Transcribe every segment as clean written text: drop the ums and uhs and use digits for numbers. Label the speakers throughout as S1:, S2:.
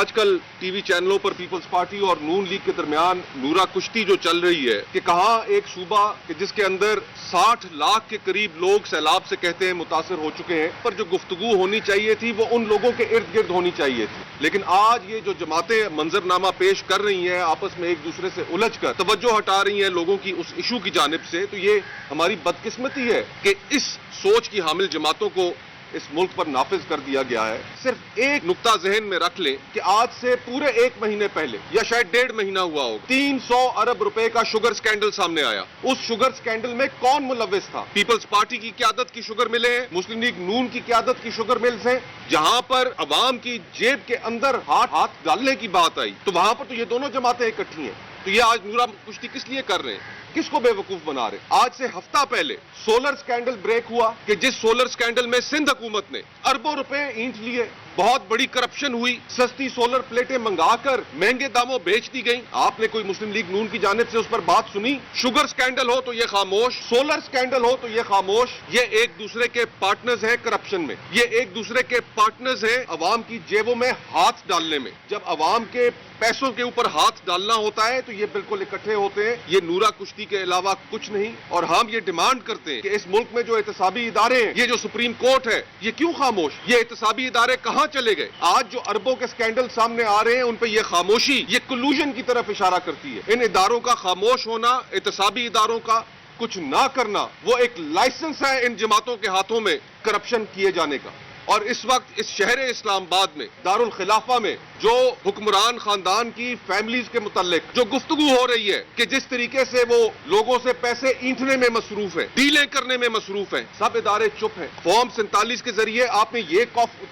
S1: آج کل T V چینلوں پر پیپلز پارٹی اور نون لیگ کے درمیان نورا کشتی جو چل رہی ہے کہ کہاں ایک صوبہ کہ جس کے اندر 60 لاکھ کے قریب لوگ سیلاب سے کہتے ہیں متاثر ہو چکے ہیں، پر جو گفتگو ہونی چاہیے تھی وہ ان لوگوں کے ارد گرد ہونی چاہیے تھی، لیکن آج یہ جو جماعتیں منظرنامہ پیش کر رہی ہیں آپس میں ایک دوسرے سے الجھ کر توجہ ہٹا رہی ہیں لوگوں کی اس ایشو کی جانب سے، تو یہ ہماری بدقسمتی ہے کہ اس سوچ کی حامل جماعتوں کو اس ملک پر نافذ کر دیا گیا ہے۔ صرف ایک نقطہ ذہن میں رکھ لیں کہ آج سے پورے 1 مہینے پہلے یا شاید 1.5 مہینہ ہوا ہوگا 300 ارب روپے کا شوگر سکینڈل سامنے آیا۔ اس شوگر سکینڈل میں کون ملوث تھا؟ پیپلز پارٹی کی قیادت کی شوگر ملیں ہیں، مسلم لیگ نون کی قیادت کی شوگر ملز ہیں، جہاں پر عوام کی جیب کے اندر ہاتھ ڈالنے کی بات آئی تو وہاں پر تو یہ دونوں جماعتیں اکٹھی ہیں۔ تو یہ آج نورا کشتی کس لیے کر رہے ہیں؟ کس کو بے وقوف بنا رہے ہیں؟ آج سے ہفتہ پہلے سولر سکینڈل بریک ہوا کہ جس سولر سکینڈل میں سندھ حکومت نے اربوں روپے اینٹ لیے، بہت بڑی کرپشن ہوئی، سستی سولر پلیٹیں منگا کر مہنگے داموں بیچ دی گئیں۔ آپ نے کوئی مسلم لیگ نون کی جانب سے اس پر بات سنی؟ شوگر سکینڈل ہو تو یہ خاموش، سولر سکینڈل ہو تو یہ خاموش۔ یہ ایک دوسرے کے پارٹنرز ہیں کرپشن میں، یہ ایک دوسرے کے پارٹنرز ہیں عوام کی جیبوں میں ہاتھ ڈالنے میں۔ جب عوام کے پیسوں کے اوپر ہاتھ ڈالنا ہوتا ہے تو یہ بالکل اکٹھے ہوتے ہیں۔ یہ نورا کشتی کے علاوہ کچھ نہیں، اور ہم یہ ڈیمانڈ کرتے ہیں کہ اس ملک میں جو احتسابی ادارے ہیں، یہ جو سپریم کورٹ ہے، یہ کیوں خاموش؟ یہ احتسابی ادارے کہاں چلے گئے؟ آج جو اربوں کے سکینڈل سامنے آ رہے ہیں ان پہ یہ خاموشی، یہ کلوژن کی طرف اشارہ کرتی ہے۔ ان اداروں کا خاموش ہونا، احتسابی اداروں کا کچھ نہ کرنا، وہ ایک لائسنس ہے ان جماعتوں کے ہاتھوں میں کرپشن کیے جانے کا۔ اور اس وقت اس شہر اسلام آباد میں دارالخلافہ میں جو حکمران خاندان کی فیملیز کے متعلق جو گفتگو ہو رہی ہے کہ جس طریقے سے وہ لوگوں سے پیسے اینٹھنے میں مصروف ہیں، ڈیلیں کرنے میں مصروف ہیں، سب ادارے چپ ہیں۔ فارم 47 کے ذریعے آپ نے یہ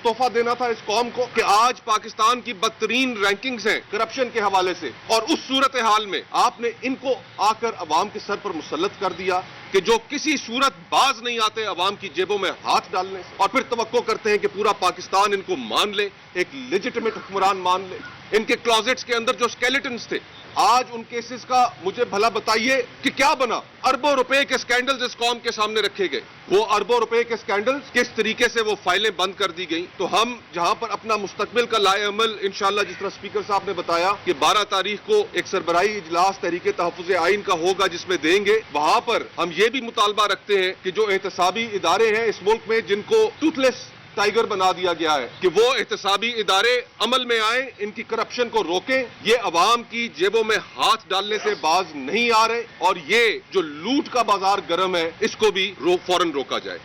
S1: تحفہ دینا تھا اس قوم کو کہ آج پاکستان کی بدترین رینکنگز ہیں کرپشن کے حوالے سے، اور اس صورتحال میں آپ نے ان کو آ کر عوام کے سر پر مسلط کر دیا کہ جو کسی صورت باز نہیں آتے عوام کی جیبوں میں ہاتھ ڈالنے سے، اور پھر توقع کرتے ہیں کہ پورا پاکستان ان کو مان لے، ایک لیجٹمیٹ حکمران مان لے۔ ان کے کلوزٹس کے اندر جو سکیلیٹنز تھے، آج ان کیسز کا مجھے بھلا بتائیے کہ کیا بنا؟ اربوں روپے کے سکینڈلز اس قوم کے سامنے رکھے گئے، وہ اربوں روپے کے سکینڈلز کس طریقے سے وہ فائلیں بند کر دی گئیں۔ تو ہم جہاں پر اپنا مستقبل کا لائحہ عمل انشاءاللہ جس طرح اسپیکر صاحب نے بتایا کہ 12 تاریخ کو ایک سربراہی اجلاس تحریک تحفظ آئین کا ہوگا جس میں دیں گے، وہاں پر ہم یہ بھی مطالبہ رکھتے ہیں کہ جو احتسابی ادارے ہیں اس ملک میں جن کو ٹوتھ لیس ٹائیگر بنا دیا گیا ہے، کہ وہ احتسابی ادارے عمل میں آئیں، ان کی کرپشن کو روکیں۔ یہ عوام کی جیبوں میں ہاتھ ڈالنے سے باز نہیں آ رہے، اور یہ جو لوٹ کا بازار گرم ہے اس کو بھی فوراً روکا جائے۔